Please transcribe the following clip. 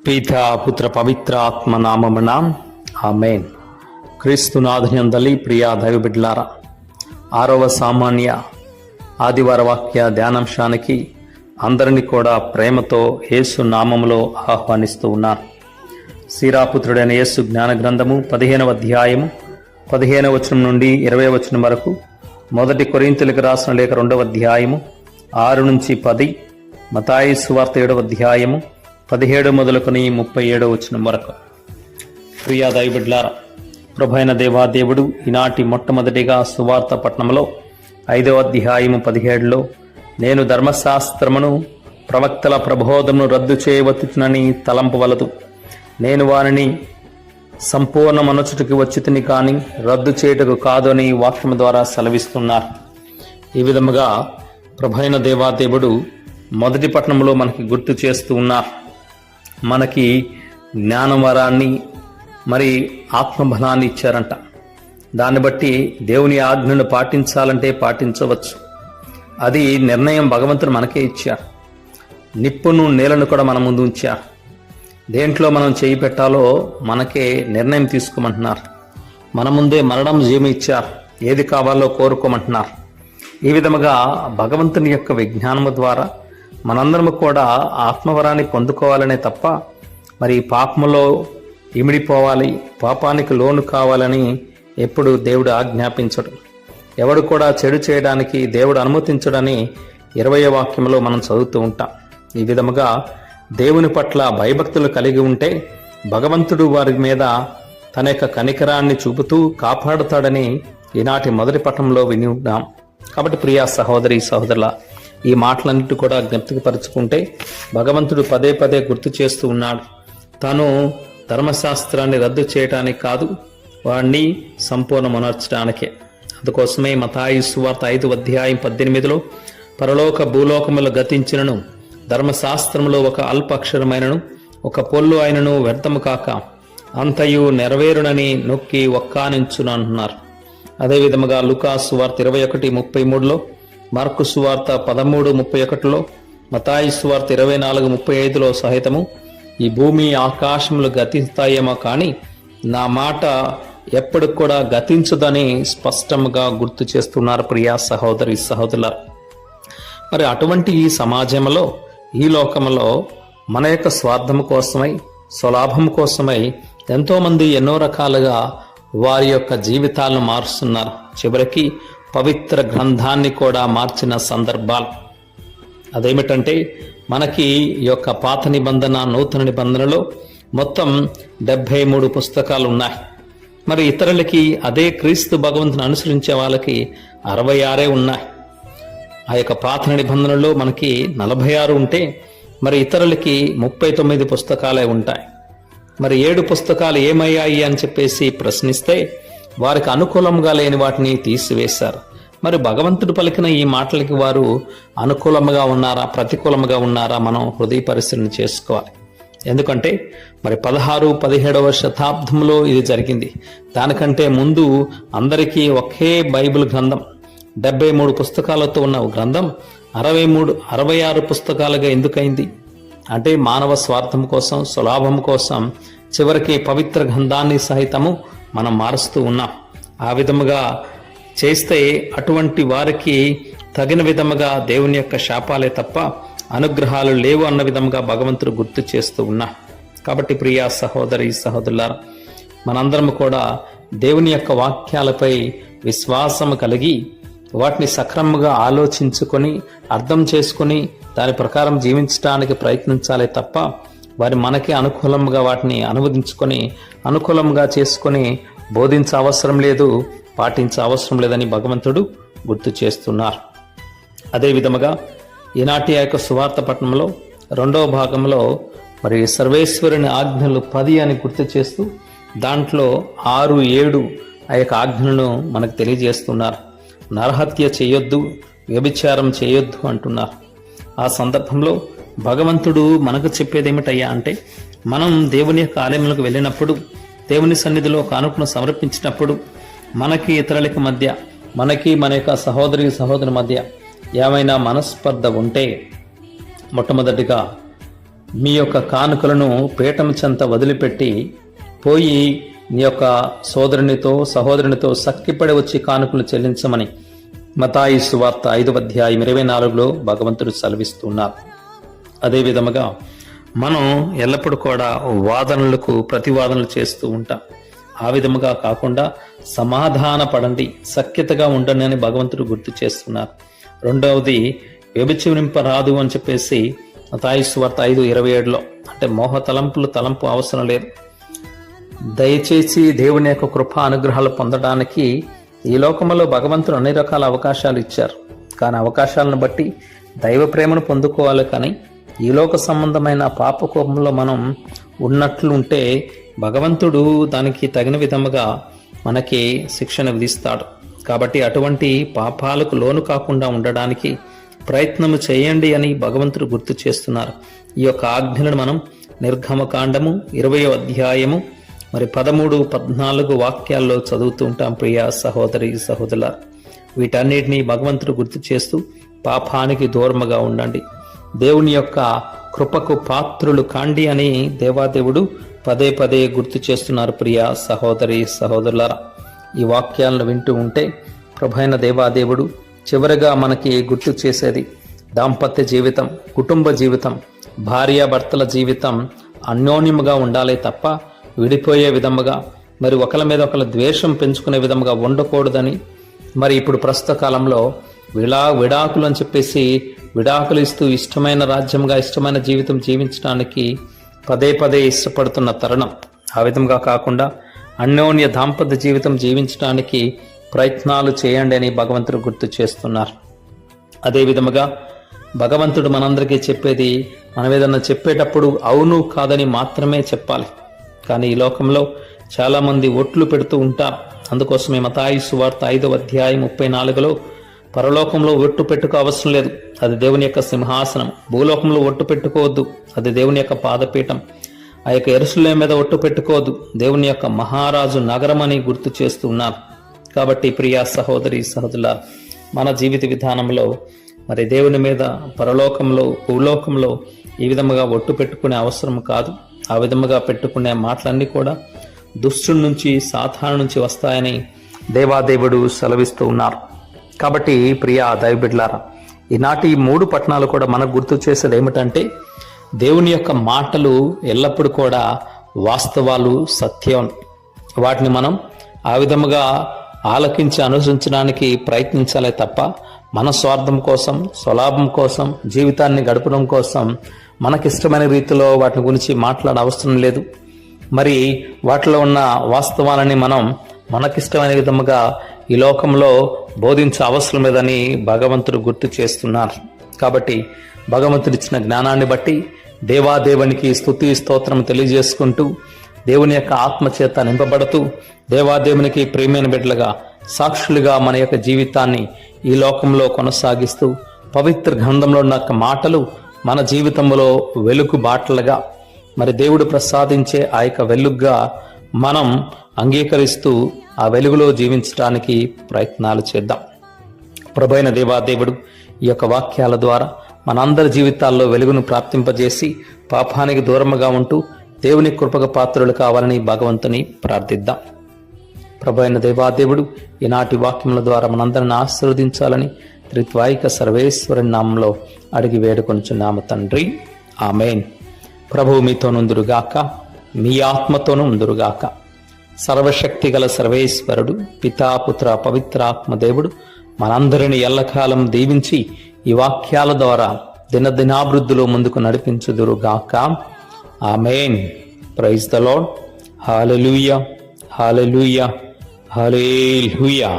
పితా పుత్ర పవిత్ర ఆత్మ నామమున ఆమేన్. క్రీస్తునాథునందలి ప్రియ దైవ బిడ్డలారా, 6వ సామాన్య ఆదివార వాక్య ధ్యానాంశానికి అందరినీ కూడా ప్రేమతో యేసు నామములో ఆహ్వానిస్తూ ఉన్నాను. సీరాపుత్రుడైన యేసు జ్ఞాన గ్రంథము 15వ అధ్యాయము 15వ వచనం నుండి 20వ వచనం వరకు, 1 కొరింథీయులకు రాసిన లేఖ 2వ అధ్యాయము 6 నుంచి 10, మత్తాయి సువార్త 7వ అధ్యాయము 17 మొదలుకొని 37వ వచనం వరకు. ప్రియా దైవబిడ్లారా, ప్రభైన దేవాదేవుడు ఈనాటి మొట్టమొదటిగా సువార్త పట్టణంలో 5వ అధ్యాయము 17లో, నేను ధర్మశాస్త్రమును ప్రవక్తల ప్రబోధమును రద్దు చేయవచ్చునని తలంపవలదు, నేను వారిని సంపూర్ణ మనచుటకు వచ్చితిని కానీ రద్దు చేయుటకు కాదు అని వాక్యము ద్వారా సెలవిస్తున్నారు. ఈ విధముగా ప్రభైన దేవాదేవుడు మొదటి పట్టణంలో మనకి గుర్తు చేస్తూ ఉన్నారు. మనకి జ్ఞానం వరాన్ని మరి ఆత్మబలాన్ని ఇచ్చారంట. దాన్ని బట్టి దేవుని ఆజ్ఞను పాటించాలంటే పాటించవచ్చు. అది నిర్ణయం భగవంతుడు మనకే ఇచ్చారు. నిప్పును నీళ్లను కూడా మన ముందు ఉంచారు. దేంట్లో మనం చేయి పెట్టాలో మనకే నిర్ణయం తీసుకోమంటున్నారు. మన ముందే మరణం జీవం ఇచ్చారు. ఏది కావాలో కోరుకోమంటున్నారు. ఈ విధముగా భగవంతుని యొక్క విజ్ఞానము ద్వారా మనందరము కూడా ఆత్మవరాన్ని పొందుకోవాలనే తప్ప మరి పాపములో ఇమిడిపోవాలి, పాపానికి లోను కావాలని ఎప్పుడు దేవుడు ఆజ్ఞాపించడు. ఎవడు కూడా చెడు చేయడానికి దేవుడు అనుమతించడని 20వ వాక్యంలో మనం చదువుతూ ఉంటాం. ఈ విధముగా దేవుని పట్ల భయభక్తులు కలిగి ఉంటే భగవంతుడు వారి మీద తన యొక్క కనికరాన్ని చూపుతూ కాపాడుతాడని ఈనాటి మొదటి పట్టణంలో విని ఉన్నాం. కాబట్టి ప్రియా సహోదరి సహోదరుల, ఈ మాటలన్నిటి కూడా జ్ఞప్తికపరుచుకుంటే భగవంతుడు పదే పదే గుర్తు చేస్తూ ఉన్నాడు. తాను ధర్మశాస్త్రాన్ని రద్దు చేయటానికి కాదు, వాడిని సంపూర్ణమనర్చడానికే. అందుకోసమే మత్తాయి సువార్త 5వ అధ్యాయం 18లో, పరలోక భూలోకములు గతించినను ధర్మశాస్త్రములో ఒక అల్ప అక్షరమైనను ఒక పొల్లు అయినను వ్యర్థము కాక అంతయు నెరవేరునని నొక్కి ఒక్కానించును అంటున్నారు. అదేవిధముగా లూకా సువార్త 21:33లో, మార్కు సువార్త 13:31లో, మత్తాయి సువార్త 24:35లో సహితము ఈ భూమి ఆకాశములు గతిస్తాయేమో కానీ నా మాట ఎప్పటికి కూడా గతించదని స్పష్టంగా గుర్తు చేస్తున్నారు ప్రియా సహోదరి సహోదరుల. మరి అటువంటి ఈ సమాజంలో, ఈ లోకంలో మన యొక్క స్వార్థము కోసమై, స్వలాభం కోసమై ఎంతోమంది ఎన్నో రకాలుగా వారి యొక్క జీవితాలను మారుస్తున్నారు. చివరికి పవిత్ర గ్రంథాన్ని కూడా మార్చిన సందర్భాలు. అదేమిటంటే మనకి ఈ యొక్క పాత నిబంధన, నూతన నిబంధనలో మొత్తం 73 పుస్తకాలు ఉన్నాయి. మరి ఇతరులకి, అదే క్రీస్తు భగవంతుని అనుసరించే వాళ్ళకి 66 ఉన్నాయి. ఆ యొక్క పాత నిబంధనలో మనకి 46 ఉంటే మరి ఇతరులకి 39 పుస్తకాలే ఉంటాయి. మరి 7 పుస్తకాలు ఏమయ్యాయి అని చెప్పేసి ప్రశ్నిస్తే వారికి అనుకూలంగా లేని వాటిని తీసివేశారు. మరి భగవంతుడు పలికిన ఈ మాటలకి వారు అనుకూలంగా ఉన్నారా, ప్రతికూలంగా ఉన్నారా, మనం హృదయ పరిశీలన చేసుకోవాలి. ఎందుకంటే మరి 16-17వ శతాబ్దంలో ఇది జరిగింది. దానికంటే ముందు అందరికీ ఒకే బైబిల్ గ్రంథం, 73 పుస్తకాలతో ఉన్న గ్రంథం 66 పుస్తకాలుగా ఎందుకైంది అంటే మానవ స్వార్థం కోసం, స్వలాభం కోసం చివరికి పవిత్ర గ్రంథాన్ని సహితము మనం మారుస్తూ ఉన్నాం. ఆ విధముగా చేస్తే అటువంటి వారికి తగిన విధముగా దేవుని యొక్క శాపాలే తప్ప అనుగ్రహాలు లేవు అన్న విధముగా భగవంతుడు గుర్తు చేస్తూ ఉన్నా. కాబట్టి ప్రియా సహోదరి సహోదరులారా, మనందరం కూడా దేవుని యొక్క వాక్యాలపై విశ్వాసము కలిగి వాటిని సక్రమంగా ఆలోచించుకొని, అర్థం చేసుకుని దాని ప్రకారం జీవించడానికి ప్రయత్నించాలి తప్ప వారి మనకి అనుకూలంగా వాటిని అనువదించుకొని, అనుకూలంగా చేసుకొని బోధించ అవసరం లేదు, పాటించే అవసరం లేదని భగవంతుడు గుర్తు చేస్తున్నారు. అదే విధముగా ఈనాటి ఆ యొక్క సువార్త పట్టణంలో 2వ భాగంలో మరి సర్వేశ్వరుని ఆజ్ఞలు 10 అని గుర్తు చేస్తూ దాంట్లో 6-7 ఆ యొక్క ఆజ్ఞలను మనకు తెలియజేస్తున్నారు. నరహత్య చేయొద్దు, వ్యభిచారం చేయొద్దు అంటున్నారు. ఆ సందర్భంలో భగవంతుడు మనకు చెప్పేది ఏమిటయ్యా అంటే, మనం దేవుని యొక్క ఆలయంలోకి వెళ్ళినప్పుడు, దేవుని సన్నిధిలో కానుకను సమర్పించినప్పుడు మనకి ఇతరులకి మధ్య, మనకి మన యొక్క సహోదరి మధ్య ఏమైనా మనస్పర్ధ ఉంటే మొట్టమొదటిగా మీ యొక్క కానుకలను పీఠం చెంత వదిలిపెట్టి పోయి నీ యొక్క సహోదరునితో సఖ్యపడి వచ్చి కానుకలు చెల్లించమని మతాయి సువార్త 5వ అధ్యాయం 24లో భగవంతుడు సెలవిస్తున్నారు. అదే విధముగా మనం ఎల్లప్పుడూ కూడా వాదనలకు ప్రతివాదనలు చేస్తూ ఉంటాం. ఆ విధముగా కాకుండా సమాధాన పడండి, సఖ్యతగా ఉండండి అని భగవంతుడు గుర్తు చేస్తున్నారు. రెండవది, వ్యభిచరింపరాదు అని చెప్పేసి మతాయి సువార్త 5:27లో, అంటే మోహ తలంపు అవసరం లేదు. దయచేసి దేవుని యొక్క కృప అనుగ్రహాలు పొందడానికి ఈ లోకంలో భగవంతుడు అన్ని రకాల అవకాశాలు ఇచ్చారు. కానీ అవకాశాలను బట్టి దైవ ప్రేమను పొందుకోవాలి. కానీ ఈ లోక సంబంధమైన పాపకోపంలో మనం ఉన్నట్లుంటే భగవంతుడు దానికి తగిన విధముగా మనకి శిక్షణ విధిస్తాడు. కాబట్టి అటువంటి పాపాలకు లోను కాకుండా ఉండడానికి ప్రయత్నము చేయండి అని భగవంతుడు గుర్తు చేస్తున్నారు. ఈ యొక్క ఆజ్ఞలను మనం నిర్గమకాండము 20వ అధ్యాయము 13, 14 వాక్యాల్లో చదువుతూ ఉంటాం. ప్రియ సహోదరి సహోదరుల, వీటన్నిటినీ భగవంతుడు గుర్తు చేస్తూ పాపానికి దూరముగా ఉండండి, దేవుని యొక్క కృపకు పాత్రులు కాండి అని దేవాదేవుడు పదే పదే గుర్తు చేస్తున్నారు. ప్రియ సహోదరి సహోదరులారా, ఈ వాక్యాలను వింటూ ఉంటే ప్రభువైన దేవాదేవుడు చివరిగా మనకి గుర్తు చేసేది దాంపత్య జీవితం, కుటుంబ జీవితం, భార్యాభర్తల జీవితం అన్యోన్యముగా ఉండాలి తప్ప విడిపోయే విధముగా, మరి ఒకరి మీద ఒకరు ద్వేషం పెంచుకునే విధముగా ఉండకూడదని, మరి ఇప్పుడు ప్రస్తుత కాలంలో విడాకులు అని చెప్పేసి విడాకులు ఇస్తూ ఇష్టమైన రాజ్యంగా ఇష్టమైన జీవితం జీవించడానికి పదే పదే ఇష్టపడుతున్న తరుణం. ఆ విధంగా కాకుండా అన్యోన్య దాంపత్య జీవితం జీవించడానికి ప్రయత్నాలు చేయండి అని భగవంతుడు గుర్తు చేస్తున్నారు. అదే విధముగా భగవంతుడు మనందరికీ చెప్పేది, మనం ఏదన్నా చెప్పేటప్పుడు అవును కాదని మాత్రమే చెప్పాలి. కానీ ఈ లోకంలో చాలామంది ఒట్లు పెడుతూ ఉంటారు. అందుకోసమే మతాయి సువార్త 5వ అధ్యాయం 34లో పరలోకంలో ఒట్టు పెట్టుకో అవసరం లేదు, అది దేవుని యొక్క సింహాసనం. భూలోకంలో ఒట్టు పెట్టుకోవద్దు, అది దేవుని యొక్క పాదపీఠం. ఆ యొక్క యెరూషలేము మీద ఒట్టు పెట్టుకోవద్దు, దేవుని యొక్క మహారాజు నగరం అని గుర్తు చేస్తూ ఉన్నారు. కాబట్టి ప్రియ సహోదరి సహోదరుల, మన జీవిత విధానంలో మరి దేవుని మీద పరలోకంలో భూలోకంలో ఈ విధముగా ఒట్టు పెట్టుకునే అవసరం కాదు. ఆ విధముగా పెట్టుకునే మాటలన్నీ కూడా దుష్టుడి నుంచి సాతాను నుంచి వస్తాయని దేవాదేవుడు సెలవిస్తూ ఉన్నారు. కాబట్టి ప్రియ దైవబిడ్డలారా, ఈనాటి ఈ 3 పట్టణాలు కూడా మనకు గుర్తు చేసేది ఏమిటంటే దేవుని యొక్క మాటలు ఎల్లప్పుడూ కూడా వాస్తవాలు, సత్యం. వాటిని మనం ఆ విధముగా ఆలకించి అనుసరించడానికి ప్రయత్నించాలే తప్ప మన స్వార్థం కోసం, స్వలాభం కోసం, జీవితాన్ని గడపడం కోసం మనకిష్టమైన రీతిలో వాటి గురించి మాట్లాడే అవసరం లేదు. మరి వాటిలో ఉన్న వాస్తవాలని మనం మనకిష్టమైన విధముగా ఈ లోకంలో బోధించే అవసరం లేదని భగవంతుడు గుర్తు చేస్తున్నారు. కాబట్టి భగవంతుడు ఇచ్చిన జ్ఞానాన్ని బట్టి దేవాదేవునికి స్తుతి స్తోత్రం తెలియజేసుకుంటూ దేవుని యొక్క ఆత్మచేత నింపబడుతూ దేవాదేవునికి ప్రియమైన బిడ్డలుగా సాక్షులుగా మన యొక్క జీవితాన్ని ఈ లోకంలో కొనసాగిస్తూ పవిత్ర గ్రంథంలో ఉన్న మాటలు మన జీవితంలో వెలుగు బాటలుగా, మరి దేవుడు ప్రసాదించే ఆ యొక్క వెలుగుగా మనం అంగీకరిస్తూ ఆ వెలుగులో జీవించడానికి ప్రయత్నాలు చేద్దాం. ప్రభువైన దేవాదేవుడు ఈ యొక్క వాక్యాల ద్వారా మనందరి జీవితాల్లో వెలుగును ప్రాప్తింపజేసి పాపానికి దూరముగా ఉంటూ దేవుని కృపకు పాత్రులు కావాలని భగవంతుని ప్రార్థిద్దాం. ప్రభువైన దేవాదేవుడు ఈనాటి వాక్యముల ద్వారా మనందరిని ఆశీర్వదించాలని త్రిత్వాయిక సర్వేశ్వరుని నామంలో అడిగి వేడుకొనుచున్నాము తండ్రి, ఆమేన్. ప్రభువు మీతో నుందురుగాక, మీ ఆత్మతోనూ ఉందురుగాక. సర్వశక్తి గల సర్వేశ్వరుడు పితా పుత్ర పవిత్రాత్మ దేవుడు మనందరిని ఎల్లకాలం దీవించి ఈ వాక్యాల ద్వారా దినదినాభివృద్ధిలో ముందుకు నడిపించుదురుగాక. Amen. Praise the lord. Hallelujah, hallelujah, hallelujah.